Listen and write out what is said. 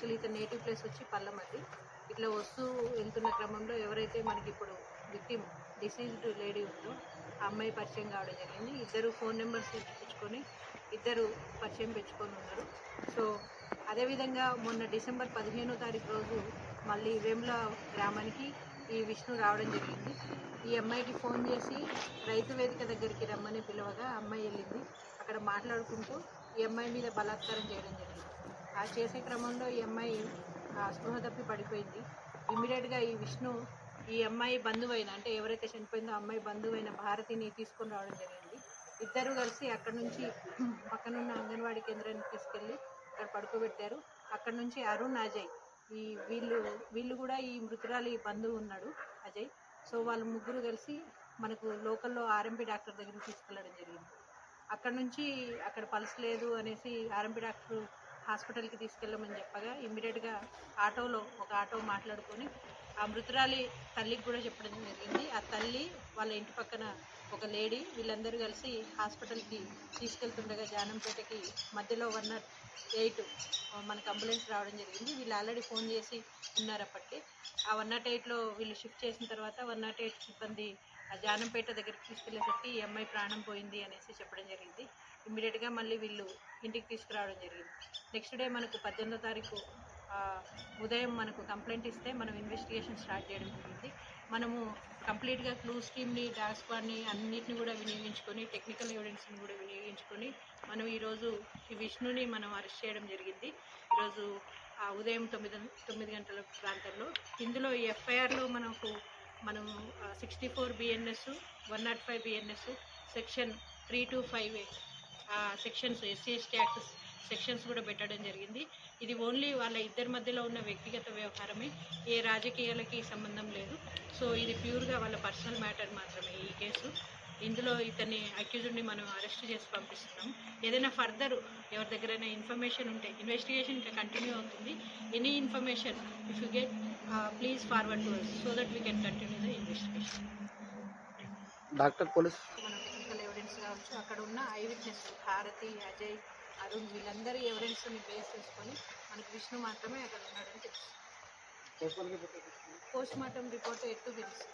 Actually ఇతని native place వచ్చి పల్లమర్రి. ఇట్లా వస్తూ వెళ్తున్న క్రమంలో ఎవరైతే మనకి ఇప్పుడు విక్టిమ్ డిసీజ్డ్ లేడీ ఉందో ఆ అమ్మాయి పరిచయం కావడం జరిగింది. ఇద్దరు ఫోన్ నెంబర్స్ ఇచ్చుకొని ఇద్దరు పరిచయం పెంచుకొని ఉన్నారు. సో అదేవిధంగా మొన్న డిసెంబర్ 15వ తారీఖు రోజు మళ్ళీ వేముల గ్రామానికి ఈ విష్ణు రావడం జరిగింది. ఈ అమ్మాయికి ఫోన్ చేసి రైతు వేదిక దగ్గరికి రమ్మని పిలవగా అమ్మాయి వెళ్ళింది. అక్కడ మాట్లాడుకుంటూ ఈ అమ్మాయి మీద బలాత్కారం చేయడం జరిగింది. ఆ చేసే క్రమంలో ఈ అమ్మాయి స్పృహ తప్పి పడిపోయింది. ఇమ్మీడియట్గా ఈ విష్ణు ఈ అమ్మాయి బంధువైన, అంటే ఎవరైతే చనిపోయిందో ఆ అమ్మాయి బంధువైన భారతిని తీసుకొని రావడం జరిగింది. ఇద్దరు కలిసి అక్కడ నుంచి పక్కనున్న అంగన్వాడీ కేంద్రానికి తీసుకెళ్ళి అక్కడ పడుకోబెట్టారు. అక్కడ నుంచి అరుణ్, అజయ్ ఈ వీళ్ళు కూడా ఈ మృతురాలి బంధువు ఉన్నాడు అజయ్. సో వాళ్ళు ముగ్గురు కలిసి మనకు లోకల్లో ఆర్ఎంపీ డాక్టర్ దగ్గరికి తీసుకెళ్ళడం జరిగింది. అక్కడ నుంచి అక్కడ పల్స్ లేదు అనేసి ఆర్ఎంపీ డాక్టర్ హాస్పిటల్కి తీసుకెళ్ళమని చెప్పగా ఇమ్మీడియట్గా ఒక ఆటో మాట్లాడుకొని ఆ మృతురాలి తల్లికి కూడా చెప్పడం జరిగింది. ఆ తల్లి వాళ్ళ ఇంటి పక్కన ఒక లేడీ వీళ్ళందరూ కలిసి హాస్పిటల్కి తీసుకెళ్తుండగా జానంపేటకి మధ్యలో 108 మనకు అంబులెన్స్ రావడం జరిగింది. వీళ్ళు ఆల్రెడీ ఫోన్ చేసి ఉన్నారు అప్పటికే. ఆ 108లో వీళ్ళు షిఫ్ట్ చేసిన తర్వాత 108 సిబ్బంది ఆ జానంపేట దగ్గరికి తీసుకెళ్లేసరికి ఈ అమ్మాయి ప్రాణం పోయింది అనేసి చెప్పడం జరిగింది. ఇమ్మీడియట్గా మళ్ళీ వీళ్ళు ఇంటికి తీసుకురావడం జరిగింది. నెక్స్ట్ డే మనకు 18వ తారీఖు ఉదయం మనకు కంప్లైంట్ ఇస్తే మనం ఇన్వెస్టిగేషన్ స్టార్ట్ చేయడం జరిగింది. మనము కంప్లీట్గా క్లూస్ టీమ్ని, డాగ్ స్క్వాడ్ని అన్నిటిని కూడా వినియోగించుకొని, టెక్నికల్ ఎవిడెన్స్ని కూడా వినియోగించుకొని మనం ఈరోజు ఈ విష్ణుని మనం అరెస్ట్ చేయడం జరిగింది. ఈరోజు ఉదయం 9 గంటల ప్రాంతంలో. ఇందులో ఈ ఎఫ్ఐఆర్లో మనం 64 BNS, 105 BNS, section 325 sections, SC/ST act sections కూడా పెట్టడం జరిగింది. ఇది ఓన్లీ వాళ్ళ ఇద్దరి మధ్యలో ఉన్న వ్యక్తిగత వ్యవహారమే, ఏ రాజకీయాలకి సంబంధం లేదు. సో ఇది ప్యూర్గా వాళ్ళ పర్సనల్ మ్యాటర్ మాత్రమే ఈ కేసు. ఇందులో ఇతన్ని అక్యూజ్డ్ని మనం అరెస్ట్ చేసి పంపిస్తున్నాం. ఏదైనా ఫర్దర్ ఎవరి దగ్గరైనా ఇన్ఫర్మేషన్ ఉంటే ఇన్వెస్టిగేషన్ ఇంకా కంటిన్యూ అవుతుంది. Any information if you get please forward to us so that we can continue the investigation. Doctor police మనం టెక్నికల్ ఎవిడెన్స్ కావచ్చు, అక్కడ ఉన్న ఐ విట్నెస్ భారతి, అజయ్, అరుణ్ వీళ్ళందరి ఎవిడెన్స్ని బేస్ చేసుకొని మనకు విష్ణు మాత్రమే అక్కడ ఉన్నాడని తెలుసు. పోస్ట్ మార్టం రిపోర్ట్ ఎట్టు తెలుసు.